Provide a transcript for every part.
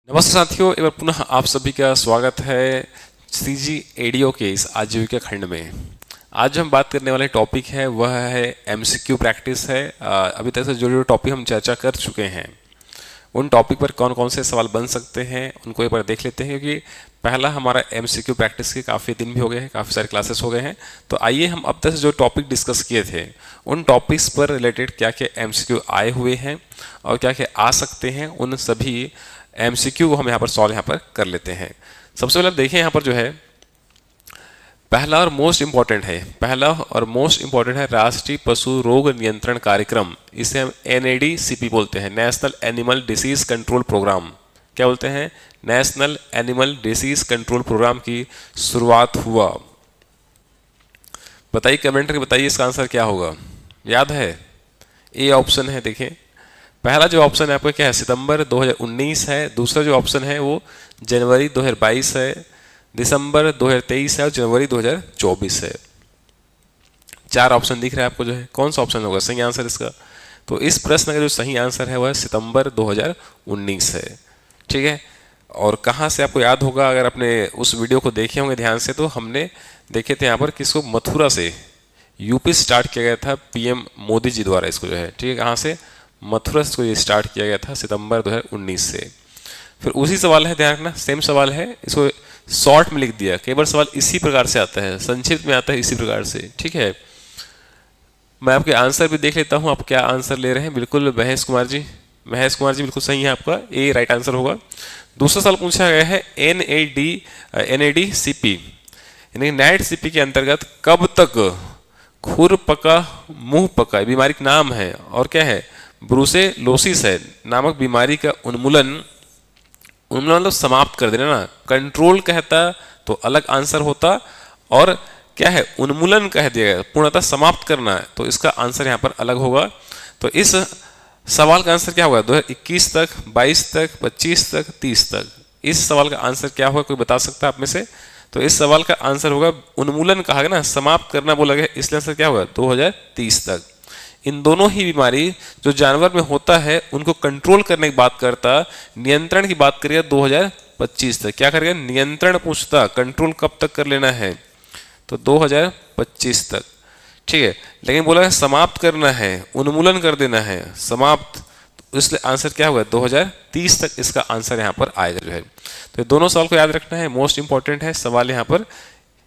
नमस्ते साथियों, एक बार पुनः आप सभी का स्वागत है सीजी एडीओ के इस आजीविका खंड में। आज जो हम बात करने वाले टॉपिक है वह है एमसीक्यू प्रैक्टिस है। अभी तक से जो टॉपिक हम चर्चा कर चुके हैं उन टॉपिक पर कौन कौन से सवाल बन सकते हैं उनको एक बार देख लेते हैं, क्योंकि पहला हमारा एमसीक्यू प्रैक्टिस के काफ़ी दिन भी हो गए हैं, काफ़ी सारे क्लासेस हो गए हैं। तो आइए हम अब तक से जो टॉपिक डिस्कस किए थे उन टॉपिक्स पर रिलेटेड क्या क्या एमसीक्यू आए हुए हैं और क्या क्या आ सकते हैं, उन सभी एमसीक्यू को हम यहाँ पर सॉल्व यहाँ पर कर लेते हैं। सबसे पहले देखें यहाँ पर जो है पहला और मोस्ट इंपॉर्टेंट है राष्ट्रीय पशु रोग नियंत्रण कार्यक्रम। इसे हम NADCP बोलते हैं, national animal disease control programme. क्या बोलते हैं? National animal disease control programme की शुरुआत हुआ। बताइए, कमेंट करके बताइए इसका आंसर क्या होगा। याद है? ए ऑप्शन है। देखें, पहला जो ऑप्शन है आपका क्या है? सितंबर 2019 है। दूसरा जो ऑप्शन है वो जनवरी 2022 है, दिसंबर 2023 है और जनवरी 2024 है। 4 ऑप्शन दिख रहा है आपको जो है, कौन सा ऑप्शन होगा सही आंसर इसका? तो इस प्रश्न का जो सही आंसर है वह सितंबर 2019 है। ठीक है, और कहाँ से आपको याद होगा, अगर आपने उस वीडियो को देखे होंगे ध्यान से, तो हमने देखे थे यहाँ पर किसको, मथुरा से यूपी स्टार्ट किया गया था PM मोदी जी द्वारा इसको जो है। ठीक है, कहाँ से? मथुरा से ये स्टार्ट किया गया था सितंबर 2019 से। फिर उसी सवाल है, ध्यान रखना, सेम सवाल है, इसको शॉर्ट में लिख दिया। कई बार सवाल इसी प्रकार से आता है, संक्षिप्त में आता है इसी प्रकार से। ठीक है, मैं आपके आंसर भी देख लेता हूं, आप क्या आंसर ले रहे हैं। बिल्कुल महेश कुमार जी बिल्कुल सही है, आपका ए राइट आंसर होगा। दूसरा सवाल पूछा गया है NADCP यानी NADCP के अंतर्गत कब तक खुर पका मुंह पका बीमारी का नाम है और क्या है? ब्रूसेलोसिस है नामक बीमारी का उन्मूलन मतलब समाप्त कर देना ना। कंट्रोल कहता तो अलग आंसर होता, और क्या है? उन्मूलन कह दिया गया, पूर्णतः समाप्त करना है, तो इसका आंसर यहाँ पर अलग होगा। तो इस सवाल का आंसर क्या होगा? 2021 तक, 22 तक, 25 तक, 30 तक। इस सवाल का आंसर क्या होगा, कोई बता सकता है आप में से? तो इस सवाल का आंसर होगा, उन्मूलन कहा गया ना, समाप्त करना बोला गया, इसलिए आंसर क्या होगा? 2030 तक। इन दोनों ही बीमारी जो जानवर में होता है उनको कंट्रोल करने की बात करता, नियंत्रण की बात करेगा 2025 तक। क्या करेगा? नियंत्रण पूछता, कंट्रोल कब तक कर लेना है? तो 2025 तक। ठीक है, लेकिन बोला है समाप्त करना है, उन्मूलन कर देना है, समाप्त, तो इसलिए आंसर क्या होगा? 2030 तक इसका आंसर यहाँ पर आएगा जो है। तो दोनों सवाल को याद रखना है, मोस्ट इंपॉर्टेंट है सवाल यहाँ पर।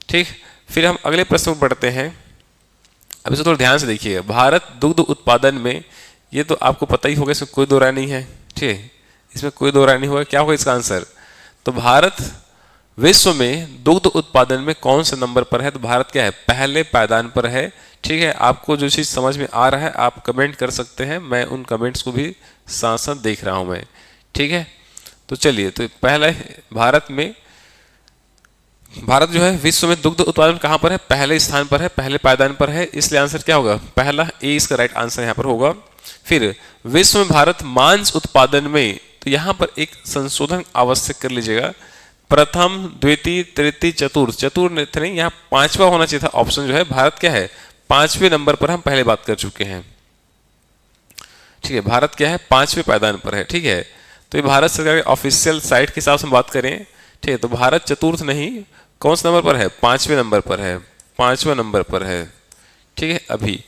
ठीक, फिर हम अगले प्रश्न को पढ़ते हैं। अब इसे थोड़ा ध्यान से देखिएगा। भारत दुग्ध उत्पादन में, ये तो आपको पता ही होगा, इसमें कोई दो राय नहीं है। ठीक है, इसमें कोई दो राय नहीं होगा। क्या होगा इसका आंसर? तो भारत विश्व में दुग्ध उत्पादन में कौन से नंबर पर है? तो भारत क्या है? पहले पायदान पर है। ठीक है, आपको जो चीज़ समझ में आ रहा है आप कमेंट कर सकते हैं, मैं उन कमेंट्स को भी साथ साथ देख रहा हूँ मैं। ठीक है, तो चलिए, तो पहला भारत जो है विश्व में दुग्ध उत्पादन कहाँ पर है? पहले स्थान पर है, पहले पायदान पर है, इसलिए आंसर क्या होगा? पहला, ए इसका राइट आंसर यहाँ पर होगा। फिर विश्व में भारत मांस उत्पादन में, तो यहाँ पर एक संशोधन आवश्यक कर लीजिएगा। प्रथम, द्वितीय, तृतीय, चतुर्थ नहीं, यहाँ 5वां होना चाहिए था ऑप्शन जो है। भारत क्या है? 5वें नंबर पर हम पहले बात कर चुके हैं। ठीक है, भारत क्या है? 5वें पायदान पर है। ठीक है, तो ये भारत सरकार के ऑफिशियल साइट के हिसाब से बात करें। ठीक है, तो भारत चतुर्थ नहीं, कौन से नंबर पर है? 5वें नंबर पर है, 5वां नंबर पर है। ठीक है, अभी।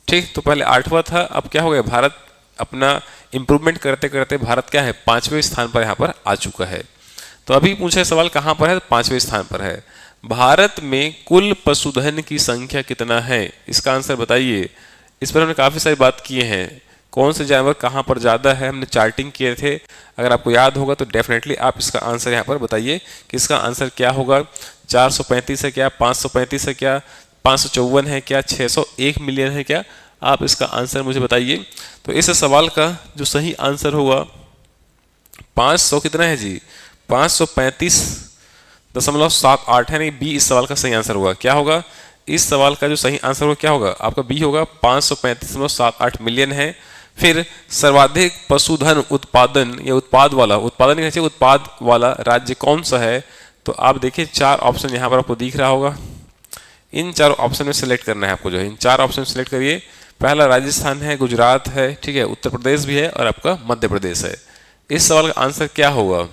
ठीक, तो पहले 8वां था, अब क्या हो गया? भारत अपना इंप्रूवमेंट करते करते भारत क्या है? 5वें स्थान पर यहाँ पर आ चुका है। तो अभी पूछे सवाल कहाँ पर है? 5वें स्थान पर है। भारत में कुल पशुधन की संख्या कितना है? इसका आंसर बताइए। इस पर हमने काफी सारी बात किए हैं, कौन से जानवर कहाँ पर ज़्यादा है, हमने चार्टिंग किए थे। अगर आपको याद होगा तो डेफिनेटली आप इसका आंसर यहाँ पर बताइए कि इसका आंसर क्या होगा। 435 है क्या? 535 है क्या? 554 है क्या? 601 मिलियन है क्या? आप इसका आंसर मुझे बताइए। तो इस सवाल का जो सही आंसर होगा 500 कितना है जी? 535.78 है, नहीं, बी इस सवाल का सही आंसर होगा। क्या होगा इस सवाल का जो सही आंसर होगा? क्या होगा आपका? बी होगा, 535.78 मिलियन है। फिर सर्वाधिक पशुधन उत्पादन या उत्पाद वाला राज्य कौन सा है? तो आप देखिए 4 ऑप्शन यहाँ पर आपको दिख रहा होगा। इन 4 ऑप्शन में सिलेक्ट करना है आपको जो है, इन 4 ऑप्शन सिलेक्ट करिए। पहला राजस्थान है, गुजरात है, ठीक है, उत्तर प्रदेश भी है और आपका मध्य प्रदेश है। इस सवाल का आंसर क्या होगा?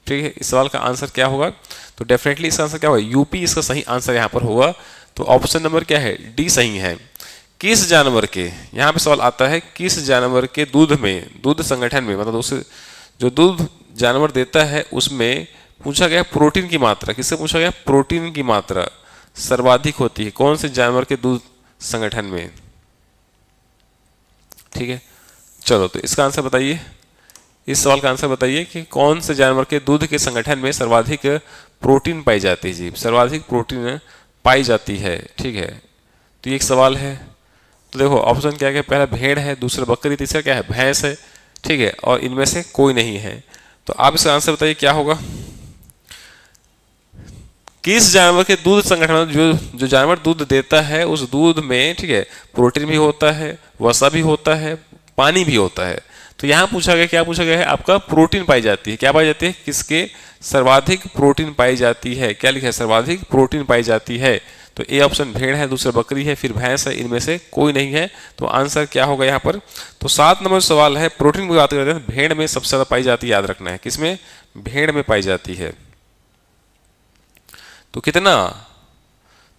ठीक है, इस सवाल का आंसर क्या होगा? तो डेफिनेटली इसका आंसर क्या होगा? यूपी इसका सही आंसर यहाँ पर होगा। तो ऑप्शन नंबर क्या है? डी सही है। किस जानवर के, यहाँ पे सवाल आता है, किस जानवर के दूध में, दूध संगठन में, मतलब उससे जो दूध जानवर देता है उसमें पूछा गया प्रोटीन की मात्रा, किससे पूछा गया? प्रोटीन की मात्रा सर्वाधिक होती है कौन से जानवर के दूध संगठन में? ठीक है, चलो तो इसका आंसर बताइए, इस सवाल का आंसर बताइए कि कौन से जानवर के दूध के संगठन में सर्वाधिक प्रोटीन पाई जाती है? जी, सर्वाधिक प्रोटीन पाई जाती है। ठीक है, तो ये एक सवाल है। तो देखो ऑप्शन क्या क्या, पहला भेड़ है, दूसरा बकरी, तीसरा क्या है? भैंस है। ठीक है, और इनमें से कोई नहीं है। तो आप इसका आंसर बताइए क्या होगा? किस जानवर के दूध संगठन में, जो जानवर दूध देता है उस दूध में, ठीक है, प्रोटीन भी होता है, वसा भी होता है, पानी भी होता है। तो यहाँ पूछा गया, क्या पूछा गया है? आपका प्रोटीन पाई जाती है। क्या पाई जाती है? किसके सर्वाधिक प्रोटीन पाई जाती है? क्या लिखा है? सर्वाधिक प्रोटीन पाई जाती है। तो ए ऑप्शन भेड़ है, दूसरा बकरी है, फिर भैंस है, इनमें से कोई नहीं है। तो आंसर क्या होगा यहाँ पर? तो 7 नंबर सवाल है, प्रोटीन की बात करते हैं, भेड़ में सबसे ज्यादा पाई जाती है, याद रखना है। किसमें? भेड़ में पाई जाती है। तो कितना?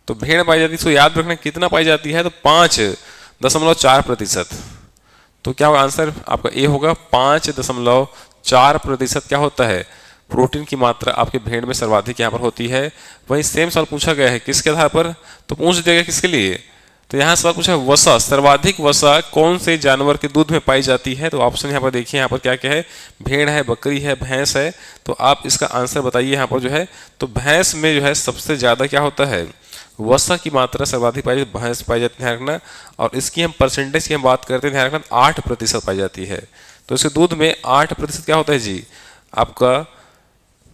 तो भेड़ पाई जाती है, इसको याद रखना कितना पाई जाती है? तो 5.4%। तो क्या होगा आंसर आपका? ए होगा। 5.4% क्या होता है? प्रोटीन की मात्रा आपके भेड़ में सर्वाधिक यहाँ पर होती है। वही सेम सवाल पूछा गया है, किसके आधार पर? तो पूछ देगा किसके लिए? तो यहाँ सवाल पूछा है वसा, सर्वाधिक वसा कौन से जानवर के दूध में पाई जाती है? तो ऑप्शन यहाँ पर देखिए, यहाँ पर क्या क्या है? भेड़ है, बकरी है, भैंस है। तो आप इसका आंसर बताइए यहाँ पर जो है। तो भैंस में जो है सबसे ज्यादा क्या होता है? वसा की मात्रा सर्वाधिक पाई जाती है, भैंस पाई जाती है, ध्यान रखना। और इसकी हम परसेंटेज की हम बात करते हैं, ध्यान रखना, 8% पाई जाती है। तो इसके दूध में 8% क्या होता है जी? आपका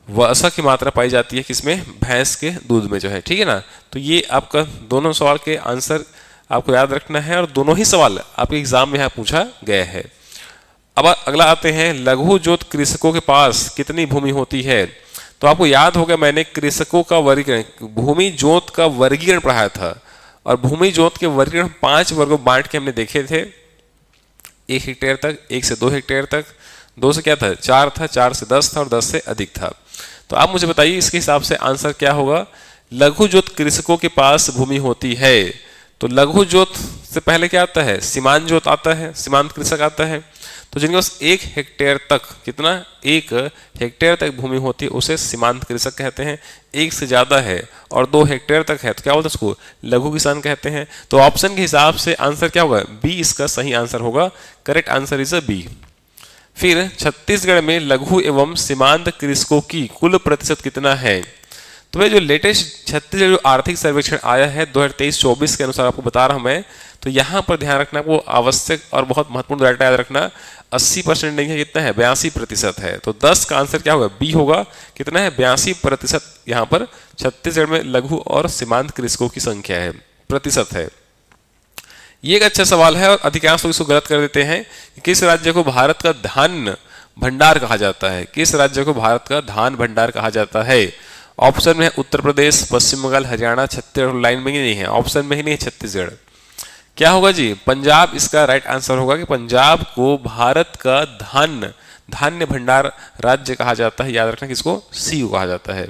वसा की मात्रा पाई जाती है किसमें? भैंस के दूध में जो है। ठीक है ना, तो ये आपका दोनों सवाल के आंसर आपको याद रखना है, और दोनों ही सवाल आपके एग्जाम में यहाँ पूछा गया है। अब अगला आते हैं, लघु जोत कृषकों के पास कितनी भूमि होती है? तो आपको याद होगा मैंने कृषकों का वर्गीकरण, भूमि जोत का वर्गीकरण पढ़ाया था, और भूमि जोत के वर्गीकरण 5 वर्गों बांट के हमने देखे थे। 1 हेक्टेयर तक, 1 से 2 हेक्टेयर तक, 2 से क्या था? 4 था, 4 से 10 था, और 10 से अधिक था। तो आप मुझे बताइए इसके हिसाब से आंसर क्या होगा? लघु जोत कृषकों के पास भूमि होती है। तो लघु जोत से पहले क्या आता है? सीमांत जोत आता है, सीमांत कृषक आता है। तो जिनके पास 1 हेक्टेयर तक, कितना? 1 हेक्टेयर तक भूमि होती है उसे सीमांत कृषक कहते हैं। 1 से ज्यादा है और 2 हेक्टेयर तक है तो क्या बोलते हैं? उसको लघु किसान कहते हैं। तो ऑप्शन के हिसाब से आंसर क्या होगा? बी इसका सही आंसर होगा। Correct answer is a B. फिर छत्तीसगढ़ में लघु एवं सीमांत कृषकों की कुल प्रतिशत कितना है? तो ये जो लेटेस्ट छत्तीसगढ़ जो आर्थिक सर्वेक्षण आया है 2023-24 के अनुसार आपको बता रहा हूं मैं, तो यहाँ पर ध्यान रखना वो आवश्यक और बहुत महत्वपूर्ण डाटा याद रखना। 80% नहीं है, कितना है? 82% है। तो 10 का आंसर क्या होगा? बी होगा। कितना है? 82% यहाँ पर छत्तीसगढ़ में लघु और सीमांत कृषकों की संख्या है, प्रतिशत है। ये एक अच्छा सवाल है और अधिकांश लोग इसको गलत कर देते हैं। किस राज्य को भारत का धान भंडार कहा जाता है? किस राज्य को भारत का धान भंडार कहा जाता है? ऑप्शन में है उत्तर प्रदेश, पश्चिम बंगाल, हरियाणा, छत्तीसगढ़। लाइन में ही नहीं है, ऑप्शन में ही नहीं है छत्तीसगढ़। क्या होगा जी? पंजाब इसका राइट आंसर होगा कि पंजाब को भारत का धान्य भंडार राज्य कहा जाता है। याद रखना किसको? सी को कहा जाता है।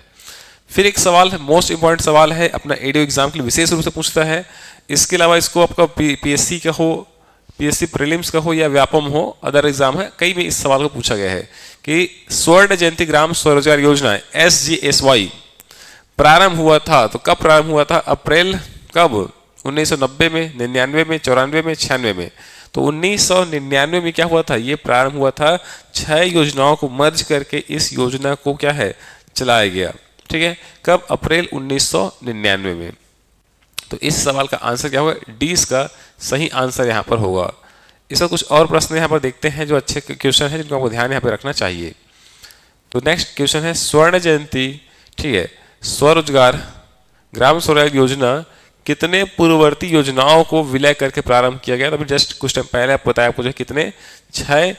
फिर एक सवाल है, मोस्ट इंपॉर्टेंट सवाल है, अपना एडीओ एग्जाम के लिए विशेष रूप से पूछता है। इसके अलावा इसको आपका पीएससी का हो, पीएससी प्रीलिम्स का हो या व्यापम हो, अदर एग्जाम है, कई में इस सवाल को पूछा गया है कि स्वर्ण जयंती ग्राम स्वरोजगार योजना SGSY प्रारंभ हुआ था तो कब प्रारंभ हुआ था? अप्रैल कब? 1990 में, 99 में, 94 में, 96 में। तो 1999 में क्या हुआ था? ये प्रारंभ हुआ था। 6 योजनाओं को मर्ज करके इस योजना को क्या है? चलाया गया। ठीक है, कब? अप्रैल 1999 में। तो इस सवाल का आंसर क्या होगा? डी इसका सही आंसर यहाँ पर होगा। इसका कुछ और प्रश्न यहाँ पर देखते हैं जो अच्छे क्वेश्चन है जिनको आपको ध्यान यहाँ पे रखना चाहिए। तो नेक्स्ट क्वेश्चन है स्वर्ण जयंती, ठीक है, स्वरोजगार ग्राम स्वरोजगार योजना कितने पूर्ववर्ती योजनाओं को विलय करके प्रारंभ किया गया? तो अभी जस्ट कुछ टाइम पहले आप बताया आपको जो कितने 6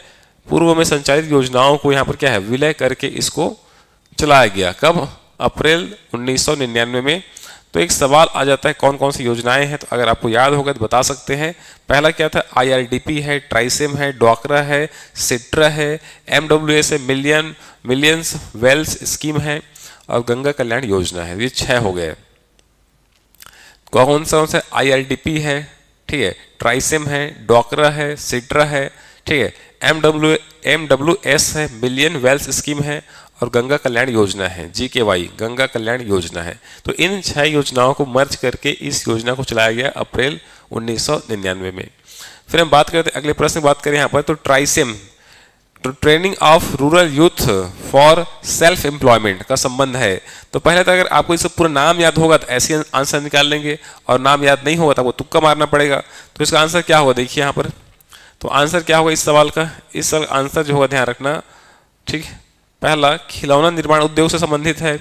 पूर्व में संचालित योजनाओं को यहाँ पर क्या है? विलय करके इसको चलाया गया। कब? अप्रैल 1999 में। तो एक सवाल आ जाता है कौन कौन सी योजनाएं हैं, तो अगर आपको याद होगा तो बता सकते हैं। पहला क्या था, IRDP है, ट्राइसेम है, डॉकरा है, सिट्रा है, MWS है, मिलियंस वेल्स स्कीम है, और गंगा कल्याण योजना है। ये 6 हो गए। कौन सा IRDP है, ठीक है, ट्राइसेम है, डॉकरा है, सिट्रा है, ठीक है, MWS है, मिलियन वेल्स स्कीम है, और गंगा कल्याण योजना है, GKY गंगा कल्याण योजना है। तो इन 6 योजनाओं को मर्ज करके इस योजना को चलाया गया अप्रैल 1999 में। फिर हम बात करते हैं अगले प्रश्न की बात करें यहाँ पर, तो ट्राइसेम तो training of rural youth for self employment का संबंध है। तो पहले तो अगर आपको इसका पूरा नाम याद होगा तो ऐसे आंसर निकाल लेंगे, और नाम याद नहीं होगा तो आपको तुक्का मारना पड़ेगा। तो इसका आंसर क्या होगा, देखिए यहाँ पर, तो आंसर क्या होगा इस सवाल का, इस आंसर जो होगा ध्यान रखना, ठीक। पहला खिलौना निर्माण उद्योग से संबंधित है,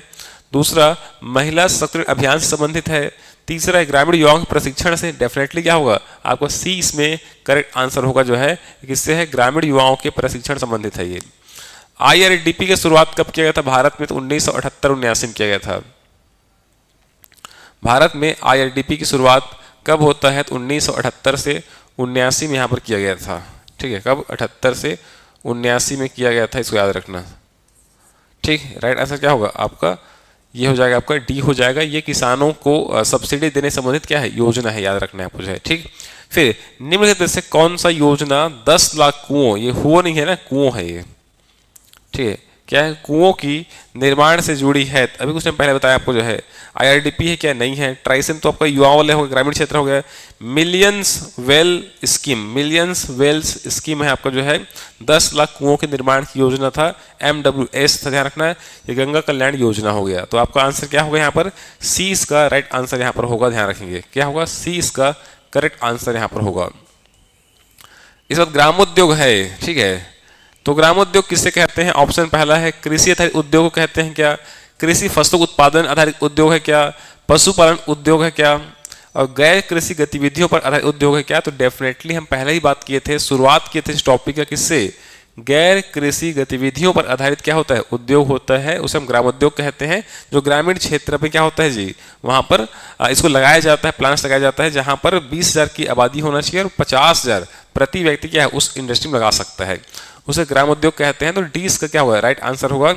दूसरा महिला सशक्तिकरण अभियान से संबंधित है, तीसरा है ग्रामीण युवाओं के प्रशिक्षण से। डेफिनेटली क्या होगा आपको सी इसमें करेक्ट आंसर होगा, जो है किससे है, ग्रामीण युवाओं के प्रशिक्षण संबंधित है ये। IRDP की शुरुआत कब किया गया था भारत में, तो 1978-79 में किया गया था। भारत में IRDP की शुरुआत कब होता है, तो 1978 से 79 में यहाँ पर किया गया था, ठीक है। कब, 78 से 79 में किया गया था, इसको याद रखना, ठीक। राइट आंसर क्या होगा आपका, ये हो जाएगा आपका डी हो जाएगा। ये किसानों को सब्सिडी देने संबंधित क्या है, योजना है, याद रखना है आपको, जो है, ठीक। फिर निम्नलिखित से कौन सा योजना 10 लाख कुओं, ये हुआ नहीं है ना, कुओं है ये, ठीक है, क्या है, कुओं की निर्माण से जुड़ी है। अभी कुछ टाइम पहले बताया आपको, जो है IRDP है क्या, नहीं है। ट्राइसेम तो आपका युवाओं वाले हो गए, ग्रामीण क्षेत्र हो गया। मिलियंस वेल्स स्कीम है आपका, जो है 10 लाख कुओं के निर्माण की योजना था। MWS था, ध्यान रखना है, ये गंगा कल्याण योजना हो गया। तो आपका आंसर क्या होगा यहाँ पर, सी इसका राइट आंसर यहाँ पर होगा, ध्यान रखेंगे क्या होगा, सी इसका करेक्ट आंसर यहाँ पर होगा। इस वक्त ग्रामोद्योग है, ठीक है। तो ग्रामोद्योग किसे कहते हैं, ऑप्शन पहला है कृषि आधारित उद्योग को कहते हैं क्या, कृषि फसलों उत्पादन आधारित उद्योग है क्या, पशुपालन उद्योग है क्या, और गैर कृषि गतिविधियों पर आधारित उद्योग है क्या। तो डेफिनेटली हम पहले ही बात किए थे, शुरुआत किए थे इस टॉपिक का, किससे, गैर कृषि गतिविधियों पर आधारित क्या होता है, उद्योग होता है, उसे हम ग्रामोद्योग कहते हैं। जो ग्रामीण क्षेत्र में क्या होता है जी, वहां पर इसको लगाया जाता है, प्लांट्स लगाया जाता है, जहां पर 20,000 की आबादी होना चाहिए और 50,000 प्रति व्यक्ति क्या है उस इंडस्ट्री में लगा सकता है, उसे ग्रामोद्योग कहते हैं। तो डी इसका क्या होगा, राइट आंसर होगा।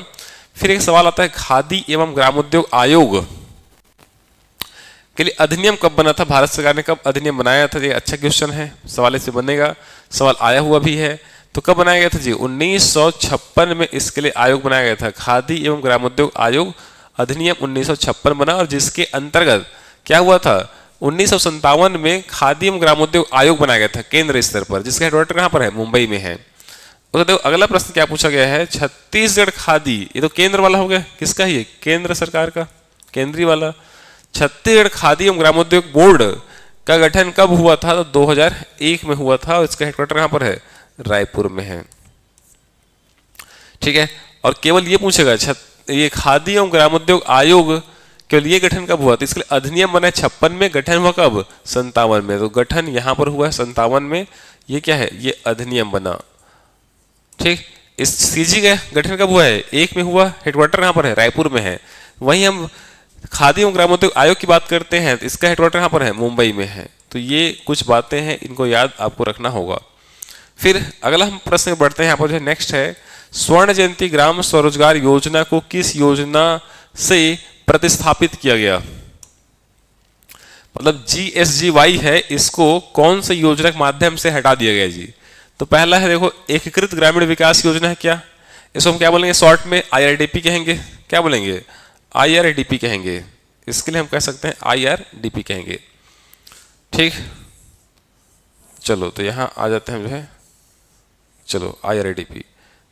फिर एक सवाल आता है, खादी एवं ग्रामोद्योग आयोग के लिए अधिनियम कब बना था, भारत सरकार ने कब अधिनियम बनाया था। ये अच्छा क्वेश्चन है, सवाल इससे बनेगा, सवाल आया हुआ भी है। तो कब बनाया गया था जी, 1956 में इसके लिए आयोग बनाया गया था। खादी एवं ग्रामोद्योग आयोग अधिनियम 1956 बना, और जिसके अंतर्गत क्या हुआ था, 1957 में खादी एवं ग्रामोद्योग आयोग बनाया गया था केंद्र स्तर पर, जिसका हेडक्वार्टर कहाँ पर है, मुंबई में है। तो देखो अगला प्रश्न क्या पूछा गया है, छत्तीसगढ़ खादी, ये तो केंद्र वाला हो गया, किसका है ये, केंद्र सरकार का, केंद्रीय वाला। छत्तीसगढ़ खादी एवं ग्रामोद्योग बोर्ड का गठन कब हुआ था, तो 2001 में हुआ था, और इसका हेडक्वार्टर कहाँ पर है, रायपुर में है, ठीक है। और केवल ये पूछेगा, ये खादी एवं ग्रामोद्योग आयोग केवल ये गठन कब हुआ, तो इसके लिए अधिनियम बना 56 में, गठन हुआ कब, 57 में। तो गठन यहाँ पर हुआ है 57 में, ये क्या है, ये अधिनियम बना, ठीक। इस सीजी का गठन कब हुआ है, 1 में हुआ, हेडक्वार्टर कहाँ पर है, रायपुर में है। वहीं हम खादी एवं ग्रामोद्योग आयोग की बात करते हैं, इसका हेडक्वार्टर कहाँ पर है, मुंबई में है। तो ये कुछ बातें हैं, इनको याद आपको रखना होगा। फिर अगला हम प्रश्न में बढ़ते हैं, यहाँ पर जो नेक्स्ट है, स्वर्ण जयंती ग्राम स्वरोजगार योजना को किस योजना से प्रतिस्थापित किया गया, मतलब GSGY है, इसको कौन सी योजना के माध्यम से हटा दिया गया जी। तो पहला है देखो, एकीकृत ग्रामीण विकास योजना है क्या, इसको हम क्या बोलेंगे, शॉर्ट में IRDP कहेंगे, क्या बोलेंगे, IRDP कहेंगे, इसके लिए हम कह सकते हैं IRDP कहेंगे, ठीक। चलो तो यहां आ जाते हैं, जो है चलो IRDP,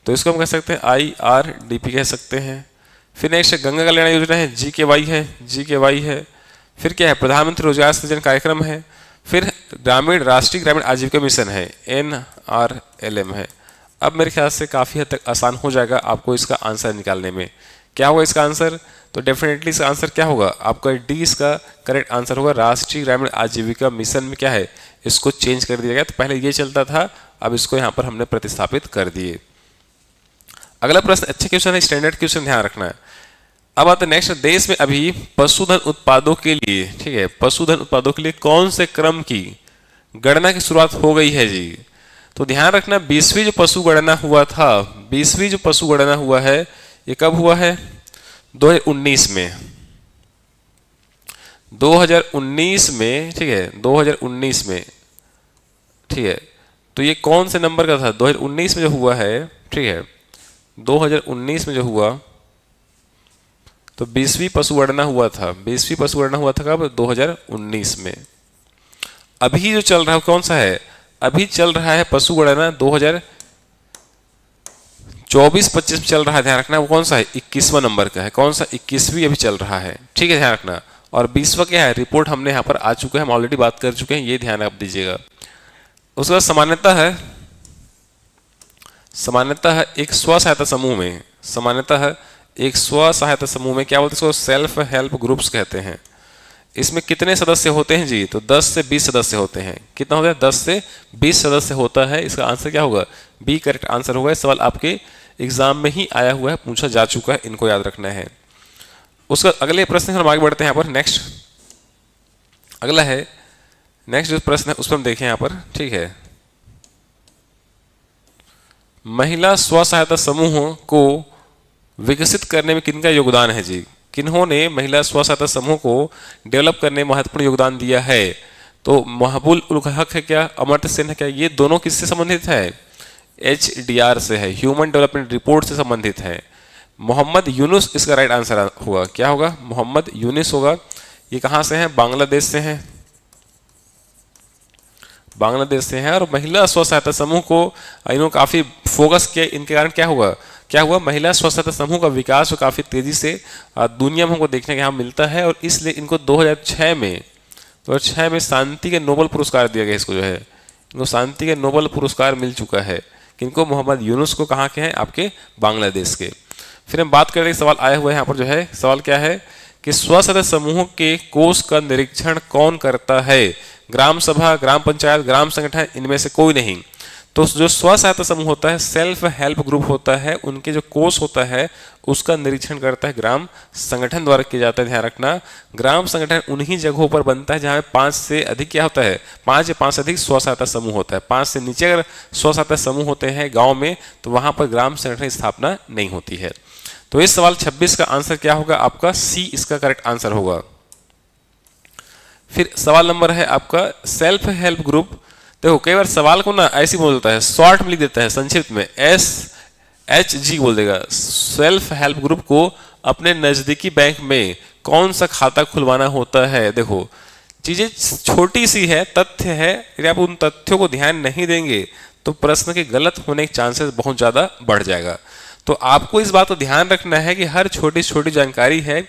तो इसको हम कह सकते हैं IRDP कह सकते हैं। फिर नेक्स्ट गंगा कल्याण योजना है, GKY है। फिर क्या है, प्रधानमंत्री रोजगार सृजन कार्यक्रम है। फिर राष्ट्रीय ग्रामीण आजीविका मिशन है, NRLM है। अब मेरे ख्याल से काफ़ी हद तक आसान हो जाएगा आपको इसका आंसर निकालने में। क्या होगा इसका आंसर, तो डेफिनेटली इसका आंसर क्या होगा आपका, डी इसका करेक्ट आंसर होगा। राष्ट्रीय ग्रामीण आजीविका मिशन में क्या है, इसको चेंज कर दिया गया। तो पहले ये चलता था, अब इसको यहाँ पर हमने प्रतिस्थापित कर दिए। अगला प्रश्न अच्छा क्वेश्चन है, स्टैंडर्ड क्वेश्चन, ध्यान रखना है। अब आते नेक्स्ट, देश में अभी पशुधन उत्पादों के लिए, ठीक है, पशुधन उत्पादों के लिए कौन से क्रम की गणना की शुरुआत हो गई है जी? तो ध्यान रखना 20वीं जो पशु गणना हुआ था, 20वीं जो पशु गणना हुआ है ये कब हुआ है? 2019 में, 2019 में, ठीक है, 2019 में, ठीक है। तो ये कौन से नंबर का था? 2019 में जो हुआ है, ठीक है, 2019 में जो हुआ, तो 20वीं पशु गणना हुआ था, 20वीं पशु गणना हुआ था कब? 2019 में। अभी जो चल रहा है कौन सा है? अभी चल रहा है पशु गणना 2024-25 में चल रहा है, ध्यान रखना। वो कौन सा है? 21वां नंबर का है। कौन सा? 21वीं अभी चल रहा है, ठीक है, ध्यान रखना। और 20वां क्या है? रिपोर्ट हमने यहाँ पर आ चुका है, हम ऑलरेडी बात कर चुके हैं, ये ध्यान आप दीजिएगा। उसके बाद सामान्यता है, सामान्यता है एक स्व सहायता समूह में, सामान्यता है एक स्व सहायता समूह में क्या बोलते हैं इसको? सेल्फ हेल्प ग्रुप्स कहते हैं। इसमें कितने सदस्य होते हैं जी? तो 10 से 20 सदस्य होते हैं। कितना होता है? 10 से 20 सदस्य होता है। इसका आंसर क्या होगा? बी करेक्ट आंसर होगा। सवाल आपके एग्जाम में ही आया हुआ है, पूछा जा चुका है, इनको याद रखना है। उसका अगले प्रश्न हम आगे बढ़ते हैं यहाँ पर। नेक्स्ट अगला है, नेक्स्ट जो प्रश्न है उस पर हम देखें यहाँ पर, ठीक है। महिला स्व सहायता समूह को विकसित करने में किनका योगदान है जी? किन्होंने महिला स्व सहायता समूह को डेवलप करने में महत्वपूर्ण योगदान दिया है? तो महबूब उल हक है क्या? अमर्त्य सेन है क्या? ये दोनों किससे संबंधित है? HDR से है, ह्यूमन डेवलपमेंट रिपोर्ट से संबंधित है। मोहम्मद यूनुस इसका राइट आंसर होगा। क्या होगा? मोहम्मद यूनुस होगा। ये कहाँ से हैं? बांग्लादेश से हैं, बांग्लादेश से हैं। और महिला स्व सहायता समूह को इन्होंने काफी फोकस किया, इनके कारण क्या हुआ? क्या हुआ? महिला स्व सहायता समूह का विकास काफी तेजी से दुनिया में हमको देखने के यहाँ मिलता है। और इसलिए इनको 2006 में शांति के नोबेल पुरस्कार दिया गया। इसको जो है, इनको शांति के नोबेल पुरस्कार मिल चुका है। किनको? मोहम्मद यूनुस को। कहाँ के हैं? आपके बांग्लादेश के। फिर हम बात करें, सवाल आया हुआ है यहाँ पर जो है, सवाल क्या है कि स्व सहायता समूह के कोष का निरीक्षण कौन करता है? ग्राम सभा, ग्राम पंचायत, ग्राम संगठन, इनमें से कोई नहीं। तो जो स्व सहायता समूह होता है, सेल्फ हेल्प ग्रुप होता है, उनके जो कोष होता है उसका निरीक्षण करता है ग्राम संगठन द्वारा किया जाता है। ध्यान रखना, ग्राम संगठन उन्हीं जगहों पर बनता है जहाँ 5 से अधिक क्या होता है? 5 या 5 से अधिक स्व सहायता समूह होता है। 5 से नीचे अगर स्व सहायता समूह होते हैं गाँव में, तो वहाँ पर ग्राम संगठन की स्थापना नहीं होती है। तो इस सवाल 26 का आंसर क्या होगा? आपका सी इसका करेक्ट आंसर होगा। फिर सवाल नंबर है आपका सेल्फ हेल्प ग्रुप। देखो कई बार सवाल को ना ऐसी बोलता है, शॉर्ट में लिख देता है, संक्षिप्त में SHG बोल देगा। सेल्फ हेल्प ग्रुप को अपने नजदीकी बैंक में कौन सा खाता खुलवाना होता है? देखो चीजें छोटी सी है, तथ्य है, यदि आप उन तथ्यों को ध्यान नहीं देंगे तो प्रश्न के गलत होने के चांसेस बहुत ज्यादा बढ़ जाएगा। तो आपको इस बात को ध्यान रखना है कि हर छोटी छोटी जानकारी है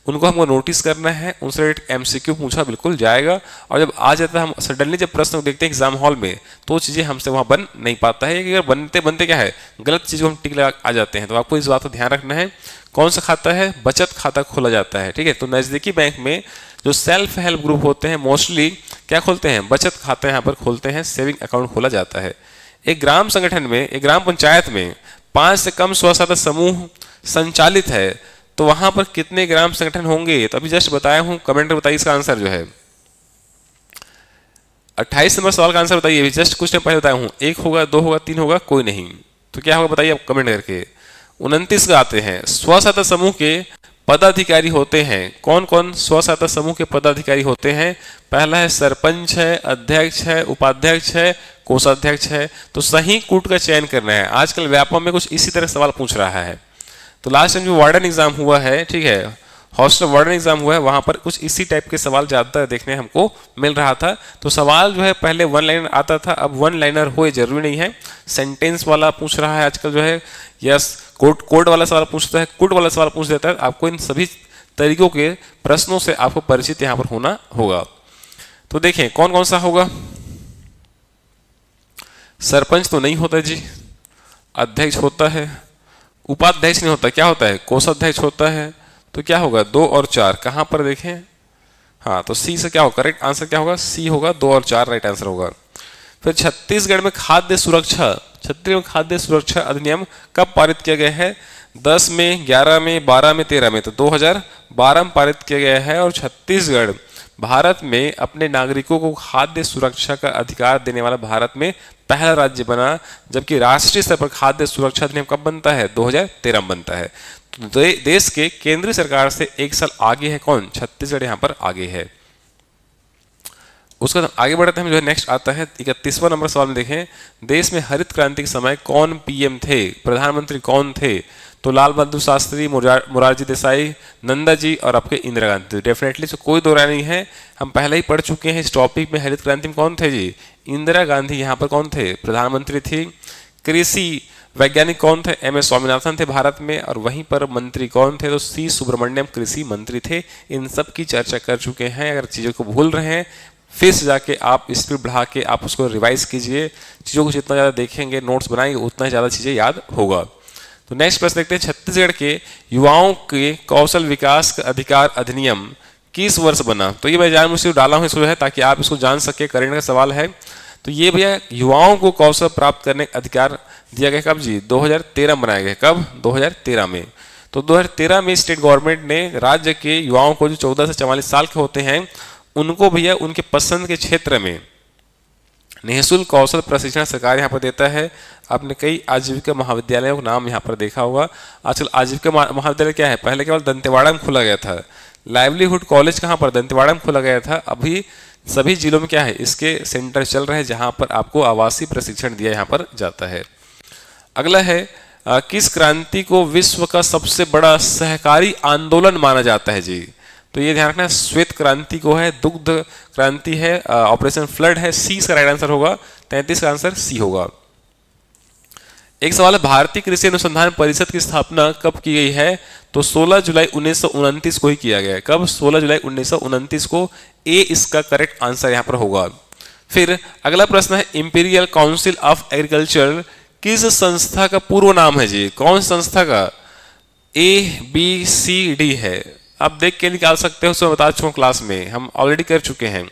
उनको हमको नोटिस करना है, उनसे रिलेटेड MCQ पूछा बिल्कुल जाएगा। और जब आ जाता है, हम सडनली जब प्रश्न देखते हैं एग्जाम हॉल में, तो चीज़ें हमसे वहाँ बन नहीं पाता है। अगर बनते बनते क्या है, गलत चीज़ को हम टिक लगा आ जाते हैं। तो आपको इस बात का ध्यान रखना है। कौन सा खाता है? बचत खाता खोला जाता है, ठीक है। तो नज़दीकी बैंक में जो सेल्फ हेल्प ग्रुप होते हैं मोस्टली क्या खोलते हैं? बचत खाता यहाँ पर खोलते हैं, सेविंग अकाउंट खोला जाता है। एक ग्राम संगठन में, एक ग्राम पंचायत में 5 से कम स्व सहायता समूह संचालित है, तो वहां पर कितने ग्राम संगठन होंगे? तो अभी जस्ट बताया हूं, कमेंट में बताइए इसका आंसर जो है। 28 नंबर सवाल का आंसर बताइए, जस्ट कुछ टाइम पहले बताया हूं। 1 होगा, 2 होगा, 3 होगा, कोई नहीं। तो क्या होगा बताइए आप कमेंट करके। 29 का आते हैं। स्व सहायता समूह के पदाधिकारी होते हैं। कौन कौन स्व सहायता समूह के पदाधिकारी होते हैं? पहला है सरपंच है, अध्यक्ष है, उपाध्यक्ष है, कोषाध्यक्ष है। तो सही कूट का चयन करना है। आजकल व्यापम में कुछ इसी तरह सवाल पूछ रहा है। तो लास्ट टाइम जो वार्डन एग्जाम हुआ है, ठीक है, हॉस्टल वार्डन एग्जाम हुआ है, वहां पर कुछ इसी टाइप के सवाल ज्यादातर देखने हमको मिल रहा था। तो सवाल जो है पहले 1 लाइनर आता था, अब 1 लाइनर हो जरूरी नहीं है। सेंटेंस वाला पूछ रहा है आजकल जो है, यस कोड वाला सवाल पूछता है, कुट वाला सवाल पूछ देता है। आपको इन सभी तरीकों के प्रश्नों से आपको परिचित यहाँ पर होना होगा। तो देखें कौन कौन सा होगा। सरपंच तो नहीं होता जी, अध्यक्ष होता है, उपाध्यक्ष नहीं होता, क्या होता है? कोषाध्यक्ष होता है। तो क्या होगा? 2 और 4 कहां पर देखें? हाँ, तो सी से क्या होगा? करेक्ट आंसर क्या होगा? सी होगा, 2 और 4 राइट आंसर होगा। फिर छत्तीसगढ़ में खाद्य सुरक्षा, छत्तीसगढ़ में खाद्य सुरक्षा अधिनियम कब पारित किया गया है? 10 में, 11 में, 12 में, 13 में, तो 2012 में पारित किया गया है। और छत्तीसगढ़ भारत में अपने नागरिकों को खाद्य सुरक्षा का अधिकार देने वाला भारत में पहला राज्य बना, जबकि राष्ट्रीय स्तर पर खाद्य सुरक्षा अधिनियम कब बनता है? 2013 में बनता है। तो देश के केंद्रीय सरकार से 1 साल आगे है कौन? छत्तीसगढ़ यहाँ पर आगे है। उसका आगे बढ़ते हैं, जो है नेक्स्ट आता है 31वां नंबर सवाल में देखें, देश में हरित क्रांति के समय कौन पीएम थे? प्रधानमंत्री कौन थे? तो लाल बहादुर शास्त्री, मोरारजी देसाई, नंदा जी और आपके इंदिरा गांधी। डेफिनेटली से कोई दो राय नहीं है, हम पहले ही पढ़ चुके हैं इस टॉपिक में। हरित क्रांति में कौन थे जी? इंदिरा गांधी यहाँ पर कौन थे? प्रधानमंत्री थी। कृषि वैज्ञानिक कौन थे? एम एस स्वामीनाथन थे भारत में। और वहीं पर मंत्री कौन थे? तो सी सुब्रमण्यम कृषि मंत्री थे। इन सब की चर्चा कर चुके हैं। अगर चीज़ों को भूल रहे हैं, फिर से जाके आप स्पीड बढ़ा के आप उसको रिवाइज कीजिए। चीज़ों को जितना ज़्यादा देखेंगे, नोट्स बनाएंगे, उतना ही ज़्यादा चीज़ें याद होगा। तो नेक्स्ट प्रश्न देखते हैं, छत्तीसगढ़ के युवाओं के कौशल विकास का अधिकार अधिनियम किस वर्ष बना? तो ये मैं जानबूझ डाला हूँ इसको, है ताकि आप इसको जान सके, करंट का सवाल है। तो ये भैया युवाओं को कौशल प्राप्त करने का अधिकार दिया गया कब जी? 2013 में बनाया गया। कब? 2013 में। तो 2013 में स्टेट गवर्नमेंट ने राज्य के युवाओं को, जो 14 से 44 साल के होते हैं, उनको भैया उनके पसंद के क्षेत्र में निःशुल्क कौशल प्रशिक्षण सरकार यहाँ पर देता है। आपने कई आजीविका महाविद्यालयों का नाम यहाँ पर देखा होगा। आजकल आजीविका महाविद्यालय क्या है? पहले केवल दंतेवाड़ा में खोला गया था। लाइवलीहुड कॉलेज कहाँ पर? दंतेवाड़ा में खोला गया था। अभी सभी जिलों में क्या है? इसके सेंटर चल रहे हैं, जहाँ पर आपको आवासीय प्रशिक्षण दिया यहाँ पर जाता है। अगला है, किस क्रांति को विश्व का सबसे बड़ा सहकारी आंदोलन माना जाता है जी? तो ये ध्यान रखना, श्वेत क्रांति को है, दुग्ध क्रांति है, ऑपरेशन फ्लड है। सी इसका राइट आंसर होगा। 33 का आंसर सी होगा। एक सवाल है, भारतीय कृषि अनुसंधान परिषद की स्थापना कब की गई है? तो 16 जुलाई 1929 को ही किया गया है। कब? 16 जुलाई 1929 को। ए इसका करेक्ट आंसर यहाँ पर होगा। फिर अगला प्रश्न है, इंपीरियल काउंसिल ऑफ एग्रीकल्चर किस संस्था का पूर्व नाम है जी? कौन संस्था का? ए बी सी डी है। आप देख के निकाल सकते हो, उसमें बता चुका हूँ क्लास में, हम ऑलरेडी कर चुके हैं।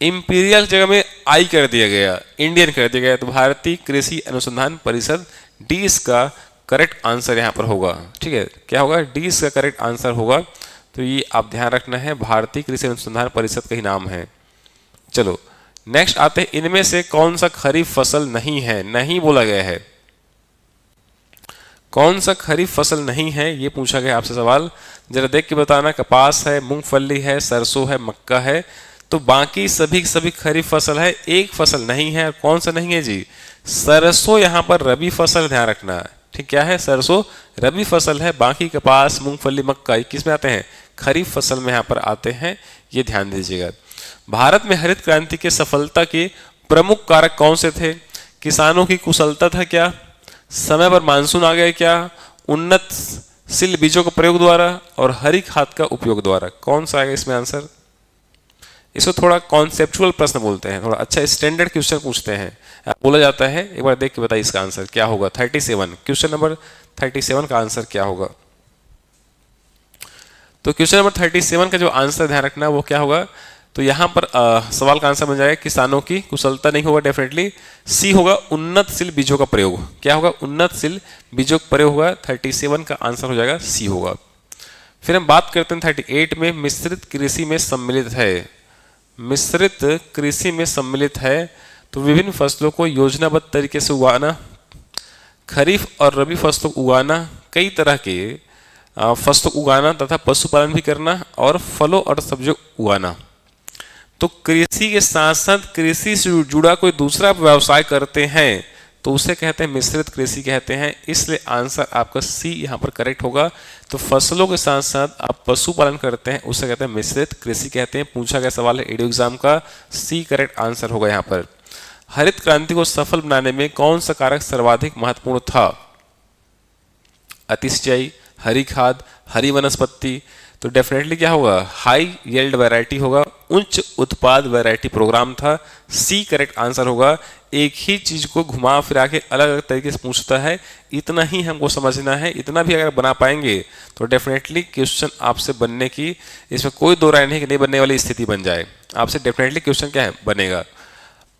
इंपीरियल जगह में आई कर दिया गया, इंडियन कर दिया गया, तो भारतीय कृषि अनुसंधान परिषद। डी इसका करेक्ट आंसर यहाँ पर होगा। ठीक है, क्या होगा? डी इसका करेक्ट आंसर होगा। तो ये आप ध्यान रखना है, भारतीय कृषि अनुसंधान परिषद का ही नाम है। चलो नेक्स्ट आते हैं, इनमें से कौन सा खरीफ फसल नहीं है? नहीं बोला गया है। कौन सा खरीफ फसल नहीं है, ये पूछा गया आपसे सवाल। जरा देख के बताना। कपास है, मूंगफली है, सरसों है, मक्का है। तो बाकी सभी खरीफ फसल है, एक फसल नहीं है। कौन सा नहीं है जी? सरसों यहाँ पर रबी फसल, ध्यान रखना है। ठीक, क्या है? सरसों रबी फसल है। बाकी कपास, मूंगफली, मक्का किस में आते हैं? खरीफ फसल में यहाँ पर आते हैं। ये ध्यान दीजिएगा। भारत में हरित क्रांति के सफलता के प्रमुख कारक कौन से थे? किसानों की कुशलता था क्या? समय पर मानसून आ गया क्या? उन्नतशील बीजों का प्रयोग द्वारा और हरी खाद का उपयोग द्वारा? कौन सा आएगा इसमें आंसर? इसको थोड़ा कॉन्सेप्चुअल प्रश्न बोलते हैं, थोड़ा अच्छा स्टैंडर्ड क्वेश्चन पूछते हैं, बोला जाता है। एक बार देख के बताइए इसका आंसर क्या होगा। 37, क्वेश्चन नंबर 37 का आंसर क्या होगा? तो क्वेश्चन नंबर 37 का जो आंसर ध्यान रखना वो क्या होगा? तो यहाँ पर सवाल का आंसर बन जाएगा किसानों की कुशलता नहीं होगा, डेफिनेटली सी होगा। उन्नतशील बीजों का प्रयोग, क्या होगा? उन्नतशील बीजों का प्रयोग होगा। 37 का आंसर हो जाएगा सी होगा। फिर हम बात करते हैं 38 में, मिश्रित कृषि में सम्मिलित है। मिश्रित कृषि में सम्मिलित है तो विभिन्न फसलों को योजनाबद्ध तरीके से उगाना, खरीफ और रबी फसलों को उगाना, कई तरह के फसलों को उगाना तथा पशुपालन भी करना और फलों और सब्जियों उगाना। तो कृषि के साथ साथ कृषि से जुड़ा कोई दूसरा व्यवसाय करते हैं तो उसे कहते हैं मिश्रित कृषि कहते हैं। इसलिए आंसर आपका सी यहाँ पर करेक्ट होगा। तो फसलों के साथ साथ आप पशुपालन करते हैं उसे कहते हैं मिश्रित कृषि कहते हैं। पूछा गया सवाल है एडीओ एग्जाम का, सी करेक्ट आंसर होगा यहाँ पर। हरित क्रांति को सफल बनाने में कौन सा कारक सर्वाधिक महत्वपूर्ण था? अति सिंचाई, हरी खाद, हरी वनस्पति। तो डेफिनेटली क्या होगा? हाई यील्ड वैरायटी होगा, उच्च उत्पाद वैरायटी प्रोग्राम था। सी करेक्ट आंसर होगा। एक ही चीज को घुमा फिरा के अलग अलग तरीके से पूछता है, इतना ही हमको समझना है। इतना भी अगर बना पाएंगे तो डेफिनेटली क्वेश्चन आपसे बनने की, इसमें कोई दो राय नहीं कि नहीं बनने वाली स्थिति बन जाए, आपसे डेफिनेटली क्वेश्चन क्या है? बनेगा।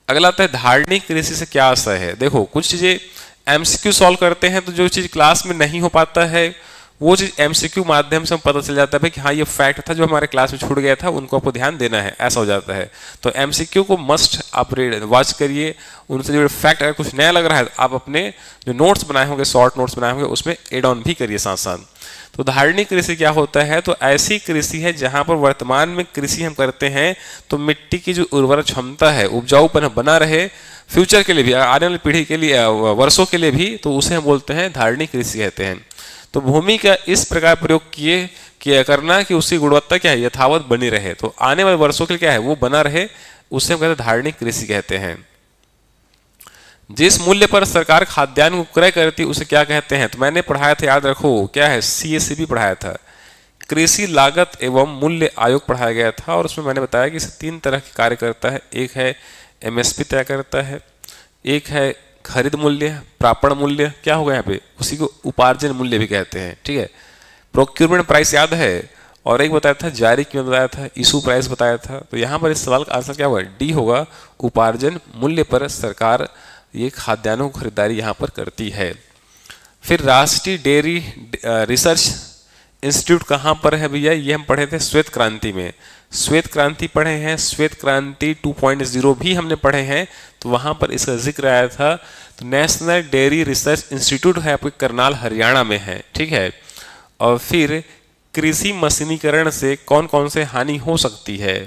अगला आता है धारणीय कृषि से क्या आशय है। देखो कुछ चीजें एमसीक्यू सॉल्व करते हैं तो जो चीज क्लास में नहीं हो पाता है वो चीज एमसीक्यू माध्यम से हम पता चल जाता है कि हाँ ये फैक्ट था जो हमारे क्लास में छूट गया था, उनको आपको ध्यान देना है, ऐसा हो जाता है। तो एमसीक्यू को मस्ट आप वॉच करिए, उनसे जो फैक्ट अगर कुछ नया लग रहा है आप अपने जो नोट्स बनाए होंगे, शॉर्ट नोट्स बनाए होंगे, उसमें एड ऑन भी करिए साथ साथ। तो धारणीय कृषि क्या होता है? तो ऐसी कृषि है जहां पर वर्तमान में कृषि हम करते हैं तो मिट्टी की जो उर्वरक क्षमता है, उपजाऊपन बना रहे फ्यूचर के लिए भी, आने वाली पीढ़ी के लिए, वर्षों के लिए भी, तो उसे हम बोलते हैं धारणीय कृषि कहते हैं। तो भूमि का इस प्रकार प्रयोग किया करना कि उसकी गुणवत्ता क्या है, यथावत बनी रहे, तो आने वाले वर्षों के लिए क्या है वो बना रहे, उसे हम कहते हैं धारणीय कृषि कहते हैं। जिस मूल्य पर सरकार खाद्यान्न को क्रय करती है उसे क्या कहते हैं? तो मैंने पढ़ाया था, याद रखो, क्या है, CACB पढ़ाया था, कृषि लागत एवं मूल्य आयोग पढ़ाया गया था, और उसमें मैंने बताया कि इसे 3 तरह के कार्य करता है। एक है MSP तय करता है, एक है खरीद मूल्य, प्रापण मूल्य क्या होगा यहाँ पे, उसी को उपार्जन मूल्य भी कहते हैं, ठीक है। प्रोक्यूरमेंट प्राइस याद है, और एक बताया था जारी कीमत बताया था, इशू प्राइस बताया था। तो यहाँ पर इस सवाल का आंसर क्या होगा? D होगा, उपार्जन मूल्य पर सरकार ये खाद्यान्नों की खरीदारी यहाँ पर करती है। फिर राष्ट्रीय डेयरी रिसर्च इंस्टीट्यूट कहाँ पर है भैया? ये हम पढ़े थे श्वेत क्रांति में, श्वेत क्रांति पढ़े हैं, श्वेत क्रांति 2.0 भी हमने पढ़े हैं, तो वहाँ पर इसका जिक्र आया था। तो नेशनल डेयरी रिसर्च इंस्टीट्यूट है आपके करनाल हरियाणा में है, ठीक है। और फिर कृषि मशीनीकरण से कौन कौन से हानि हो सकती है?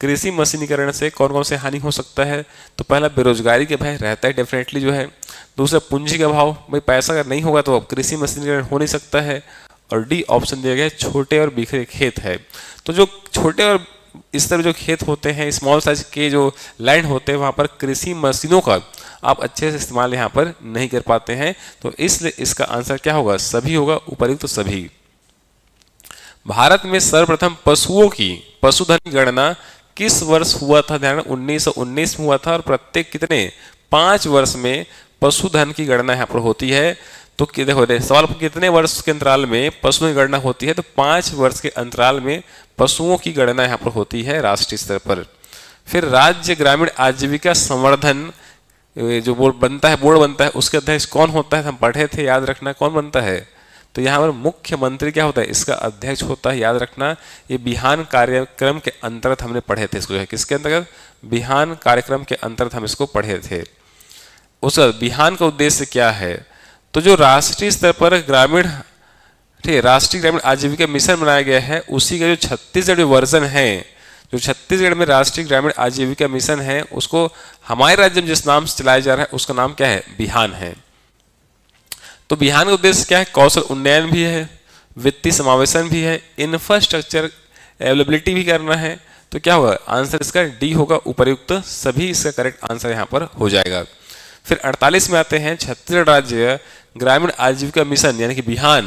कृषि मशीनीकरण से कौन कौन से हानि हो सकता है? तो पहला बेरोजगारी के भय रहता है डेफिनेटली जो है, दूसरा पूंजी का अभाव, भाई पैसा अगर नहीं होगा तो अब कृषि मशीनीकरण हो नहीं सकता है, और D ऑप्शन दिया गया है छोटे और बिखरे खेत है। तो जो छोटे और इस तरह जो खेत होते हैं, स्मॉल साइज के जो लैंड होते हैं, वहाँ पर कृषि मशीनों का आप अच्छे से इस्तेमाल यहाँ पर नहीं कर पाते हैं, तो इसलिए इसका आंसर क्या होगा? सभी होगा, उपर्युक्त सभी। भारत में सर्वप्रथम पशुओं की पशुधन की गणना किस वर्ष हुआ था? ध्यान, 1919 में हुआ था, और प्रत्येक कितने 5 वर्ष में पशुधन की गणना यहाँ पर होती है। तो देखो सवाल कितने वर्ष के अंतराल में पशुओं की गणना होती है? तो 5 वर्ष के अंतराल में पशुओं की गणना यहाँ पर होती है राष्ट्रीय स्तर पर। फिर राज्य ग्रामीण आजीविका संवर्धन जो बोर्ड बनता है, उसके अध्यक्ष कौन होता है? हम पढ़े थे, याद रखना कौन बनता है? तो यहाँ पर मुख्यमंत्री क्या होता है? इसका अध्यक्ष होता है, याद रखना। ये बिहान कार्यक्रम के अंतर्गत हमने पढ़े थे इसको, किसके अंतर्गत? बिहान कार्यक्रम के अंतर्गत हम इसको पढ़े थे। उसका बिहान का उद्देश्य क्या है? तो जो राष्ट्रीय स्तर पर ग्रामीण, ठीक है, राष्ट्रीय ग्रामीण आजीविका मिशन बनाया गया है, उसी का जो छत्तीसगढ़ वर्जन है, जो छत्तीसगढ़ में राष्ट्रीय ग्रामीण आजीविका मिशन है, उसको हमारे राज्य में जिस नाम से चलाया जा रहा है उसका नाम क्या है? बिहान है। तो बिहान का उद्देश्य क्या है? कौशल उन्नयन भी है, वित्तीय समावेशन भी है, इंफ्रास्ट्रक्चर अवेलेबिलिटी भी करना है। तो क्या होगा आंसर? इसका D होगा, उपर्युक्त सभी इसका करेक्ट आंसर यहाँ पर हो जाएगा। फिर 48 में आते हैं, छत्तीसगढ़ राज्य ग्रामीण आजीविका मिशन यानी कि बिहान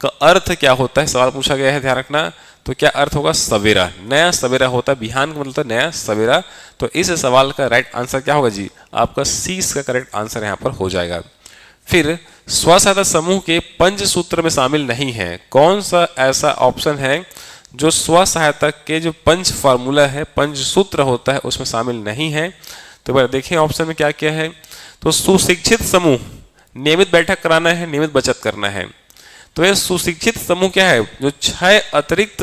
का अर्थ क्या होता है? सवाल पूछा गया है, ध्यान रखना। तो क्या अर्थ होगा? सवेरा, नया सवेरा होता है। बिहान का मतलब नया सवेरा। तो इस सवाल का राइट आंसर क्या होगा जी? आपका C इसका करेक्ट आंसर यहाँ पर हो जाएगा। फिर स्व सहायता समूह के पंचसूत्र में शामिल नहीं है, कौन सा ऐसा ऑप्शन है जो स्व सहायता के जो पंच फार्मूला है, पंचसूत्र होता है, उसमें शामिल नहीं है? तो एक बार देखें ऑप्शन में क्या क्या है। तो सुशिक्षित समूह, नियमित बैठक कराना है, नियमित बचत करना है। तो ये सुशिक्षित समूह क्या है? जो 6 अतिरिक्त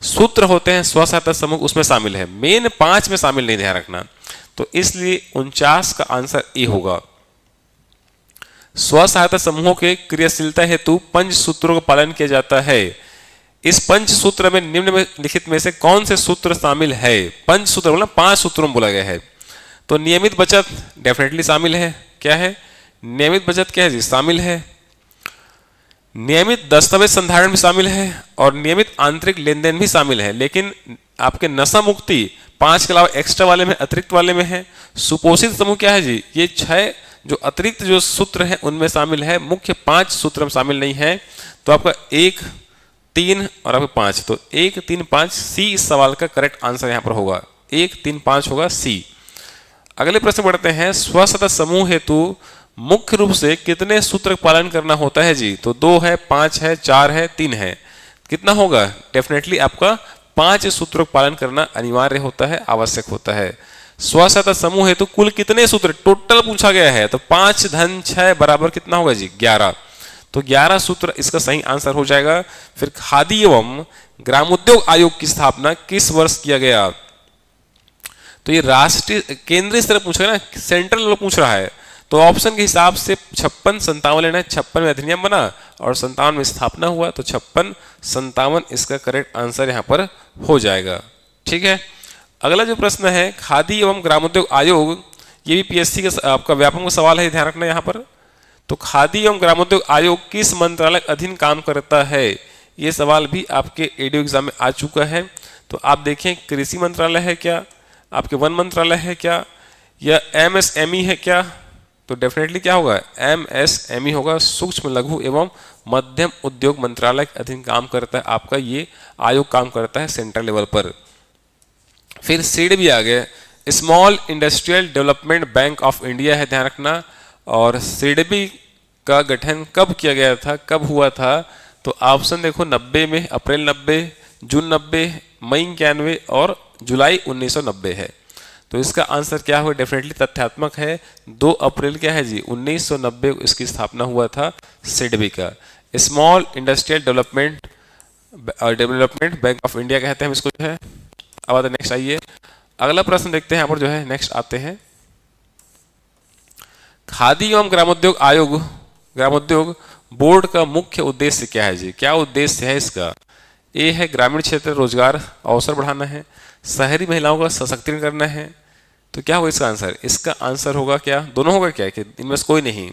सूत्र होते हैं स्व सहायता समूह, उसमें शामिल है, मेन 5 में शामिल नहीं, ध्यान रखना। तो इसलिए 49 का आंसर ए होगा। स्व सहायता समूहों के क्रियाशीलता हेतु पंच सूत्रों का पालन किया जाता है। इस पंच सूत्र में निम्न में लिखित में से कौन से सूत्र शामिल है? पंच सूत्र बोला 5 सूत्रों में बोला गया है। तो नियमित बचत डेफिनेटली शामिल है। क्या है? नियमित बचत क्या है जी? शामिल है। नियमित दस्तावेज संधारण भी शामिल है, और नियमित आंतरिक लेन देन भी शामिल है। लेकिन आपके नशा मुक्ति 5 के अलावा एक्स्ट्रा वाले में, अतिरिक्त वाले में है। सुपोषित समूह क्या है जी? ये 6 जो अतिरिक्त जो सूत्र है उनमें शामिल है, मुख्य 5 सूत्र में शामिल नहीं है। तो आपका 1, 3 और आपका 5, तो 1, 3, 5 C इस सवाल का करेक्ट आंसर यहाँ पर होगा। 1, 3, 5 होगा C। अगले प्रश्न बढ़ते हैं, स्व सहायता समूह हेतु मुख्य रूप से कितने सूत्र का पालन करना होता है जी? तो 2 है, 5 है, 4 है, 3 है। कितना होगा? डेफिनेटली आपका 5 सूत्रों का पालन करना अनिवार्य होता है, आवश्यक होता है। स्व सहायता समूह है तो कुल कितने सूत्र टोटल पूछा गया है, तो 5 धन 6 बराबर कितना होगा जी 11। तो 11 सूत्र इसका सही आंसर हो जाएगा। फिर खादी एवं ग्रामोद्योग आयोग की स्थापना किस वर्ष किया गया, तो ये राष्ट्रीय केंद्रीय स्तर पूछ रहा है ना, सेंट्रल लेवल पूछ रहा है, तो ऑप्शन के हिसाब से 56 57 लेना है। 56 में अधिनियम बना और 57 में स्थापना हुआ, तो 56 57 इसका करेक्ट आंसर यहाँ पर हो जाएगा। ठीक है, अगला जो प्रश्न है खादी एवं ग्रामोद्योग आयोग, ये भी पीएससी का आपका व्यापक सवाल है, ध्यान रखना यहाँ पर। तो खादी एवं ग्रामोद्योग आयोग किस मंत्रालय के अधीन काम करता है, ये सवाल भी आपके एडीओ एग्जाम में आ चुका है। तो आप देखें कृषि मंत्रालय है क्या, आपके वन मंत्रालय है क्या, या एमएसएमई है क्या, तो डेफिनेटली क्या होगा एमएसएमई होगा, सूक्ष्म लघु एवं मध्यम उद्योग मंत्रालय के अधीन काम करता है आपका ये आयोग, काम करता है सेंट्रल लेवल पर। फिर सीड भी आ गया, small industrial development bank of India है, ध्यान रखना। और सीडबी का गठन कब किया गया था, कब हुआ था, तो ऑप्शन देखो 90 में, अप्रैल 90, जून 90, मई 91 और जुलाई 1990 है। तो इसका आंसर क्या हुआ, डेफिनेटली तथ्यात्मक है, 2 अप्रैल क्या है जी 1990 को इसकी स्थापना हुआ था सिडबी का, small industrial development bank of India कहते हैं हम इसको जो है। अब नेक्स्ट आइए अगला प्रश्न देखते हैं, यहाँ पर जो है नेक्स्ट आते हैं खादी एवं ग्रामोद्योग आयोग, ग्रामोद्योग बोर्ड का मुख्य उद्देश्य क्या है जी, क्या उद्देश्य है इसका। ए है ग्रामीण क्षेत्र रोजगार अवसर बढ़ाना है, शहरी महिलाओं का सशक्तिकरण करना है, तो क्या होगा इसका आंसर, इसका आंसर होगा क्या, दोनों होगा क्या कि इनमें से कोई नहीं।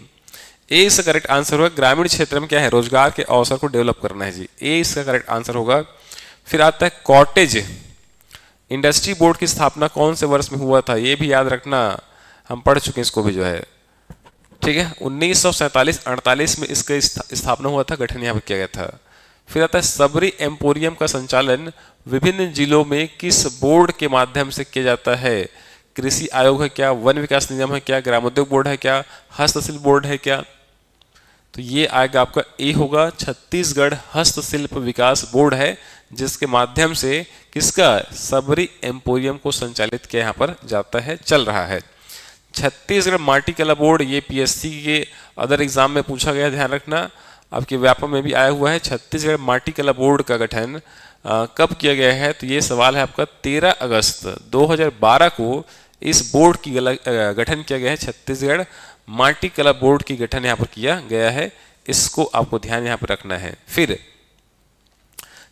ए इसका करेक्ट आंसर होगा ग्रामीण क्षेत्र में क्या है रोजगार के अवसर को डेवलप करना है जी, ए इसका करेक्ट आंसर होगा। फिर आता है कॉटेज इंडस्ट्री बोर्ड की स्थापना कौन से वर्ष में हुआ था, ये भी याद रखना, हम पढ़ चुके हैं इसको भी जो है। ठीक है, 1947-48 में इसका स्थापना हुआ था, गठन यहाँ पर किया गया था। फिर आता है सबरी एम्पोरियम का संचालन विभिन्न जिलों में किस बोर्ड के माध्यम से किया जाता है, कृषि आयोग है क्या, वन विकास निगम है क्या, ग्रामोद्योग बोर्ड है क्या, हस्तशिल्प बोर्ड है क्या, तो ये आएगा आपका ए होगा, छत्तीसगढ़ हस्तशिल्प विकास बोर्ड है, जिसके माध्यम से किसका सबरी एम्पोरियम को संचालित किया यहाँ पर जाता है, चल रहा है। छत्तीसगढ़ माटी कला बोर्ड, ये पीएससी के अदर एग्जाम में पूछा गया, ध्यान रखना, आपके व्यापक में भी आया हुआ है। छत्तीसगढ़ माटी कला बोर्ड का गठन कब किया गया है, तो ये सवाल है आपका 13 अगस्त 2012 को इस बोर्ड की गठन किया गया है, छत्तीसगढ़ माटी कला बोर्ड की गठन यहाँ पर किया गया है, इसको आपको ध्यान यहाँ पर रखना है। फिर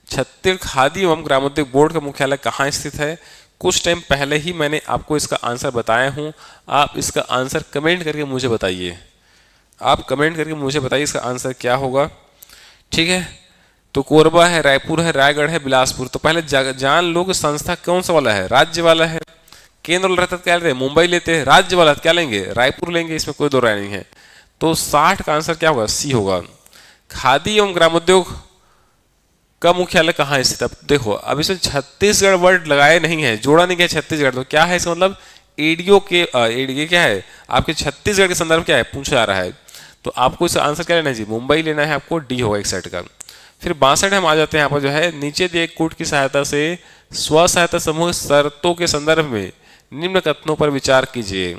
छत्तीसगढ़ खादी एवं ग्रामोद्योग बोर्ड का मुख्यालय कहाँ स्थित है, कुछ टाइम पहले ही मैंने आपको इसका आंसर बताया हूँ, आप इसका आंसर कमेंट करके मुझे बताइए, आप कमेंट करके मुझे बताइए इसका आंसर क्या होगा। ठीक है, तो कोरबा है, रायपुर है, रायगढ़ है, बिलासपुर। तो पहले जान लो संस्था कौन सा वाला है, राज्य वाला है, केंद्र वाला रहता क्या लेते हैं मुंबई लेते हैं, राज्य वाला क्या लेंगे रायपुर लेंगे, इसमें कोई दो राय नहीं है। तो 60 का आंसर क्या होगा, सी होगा। खादी एवं ग्रामोद्योग का मुख्यालय कहाँ स्थित, अब देखो अब इसमें छत्तीसगढ़ वर्ड लगाए नहीं है, जोड़ा नहीं गया छत्तीसगढ़, तो क्या है इसका मतलब एडीओ के ये क्या है आपके छत्तीसगढ़ के संदर्भ क्या है पूछा जा रहा है, तो आपको इसका आंसर क्या लेना है जी, मुंबई लेना है आपको, डी होगा एक साइड का। फिर 62 हम आ जाते हैं यहाँ पर जो है, नीचे दिए कूट की सहायता से स्व सहायता समूह शर्तों के संदर्भ में निम्न कथनों पर विचार कीजिए।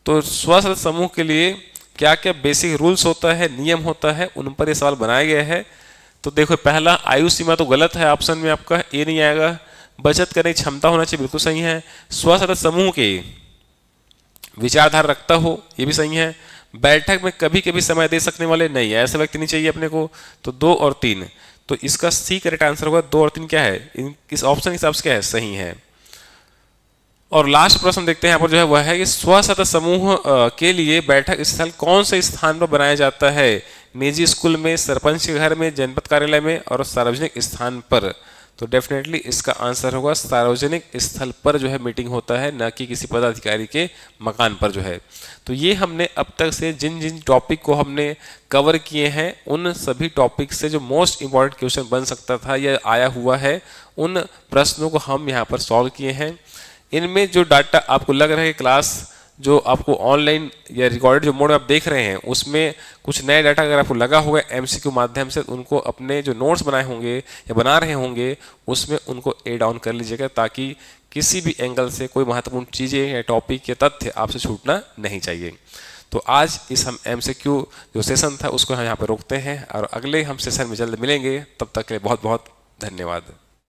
तो स्व सहायता समूह के लिए क्या क्या बेसिक रूल्स होता है, नियम होता है, उन पर यह सवाल बनाया गया है। तो देखो पहला आयु सीमा तो गलत है, ऑप्शन में आपका ए नहीं आएगा। बचत करने की क्षमता होना चाहिए, बिल्कुल सही है। स्व सहायता समूह के विचारधारा रखता हो, ये भी सही है। बैठक में कभी कभी समय दे सकने वाले नहीं, ऐसा व्यक्ति नहीं चाहिए अपने को। तो 2 और 3, तो इसका सी करेक्ट आंसर होगा। 2 और 3 क्या है, इस ऑप्शन के हिसाब से क्या है, सही है। और लास्ट प्रश्न देखते हैं यहाँ पर जो है वह है कि स्व सहायता समूह के लिए बैठक स्थल कौन से स्थान पर बनाया जाता है, निजी स्कूल में, सरपंच के घर में, जनपद कार्यालय में और सार्वजनिक स्थान पर। तो डेफिनेटली इसका आंसर होगा सार्वजनिक स्थल पर जो है मीटिंग होता है, न कि किसी पदाधिकारी के मकान पर जो है। तो ये हमने अब तक से जिन जिन टॉपिक को हमने कवर किए हैं, उन सभी टॉपिक से जो मोस्ट इम्पॉर्टेंट क्वेश्चन बन सकता था या आया हुआ है, उन प्रश्नों को हम यहाँ पर सॉल्व किए हैं। इनमें जो डाटा आपको लग रहा है कि क्लास जो आपको ऑनलाइन या रिकॉर्डेड जो मोड आप देख रहे हैं उसमें कुछ नया डाटा अगर आपको लगा होगा एमसीक्यू माध्यम से, उनको अपने जो नोट्स बनाए होंगे या बना रहे होंगे उसमें उनको ऐड ऑन कर लीजिएगा, ताकि किसी भी एंगल से कोई महत्वपूर्ण चीज़ें या टॉपिक या तथ्य आपसे छूटना नहीं चाहिए। तो आज इस हम एमसीक्यू जो सेशन था उसको हम यहाँ पर रोकते हैं और अगले हम सेशन में जल्द मिलेंगे। तब तक के लिए बहुत बहुत धन्यवाद।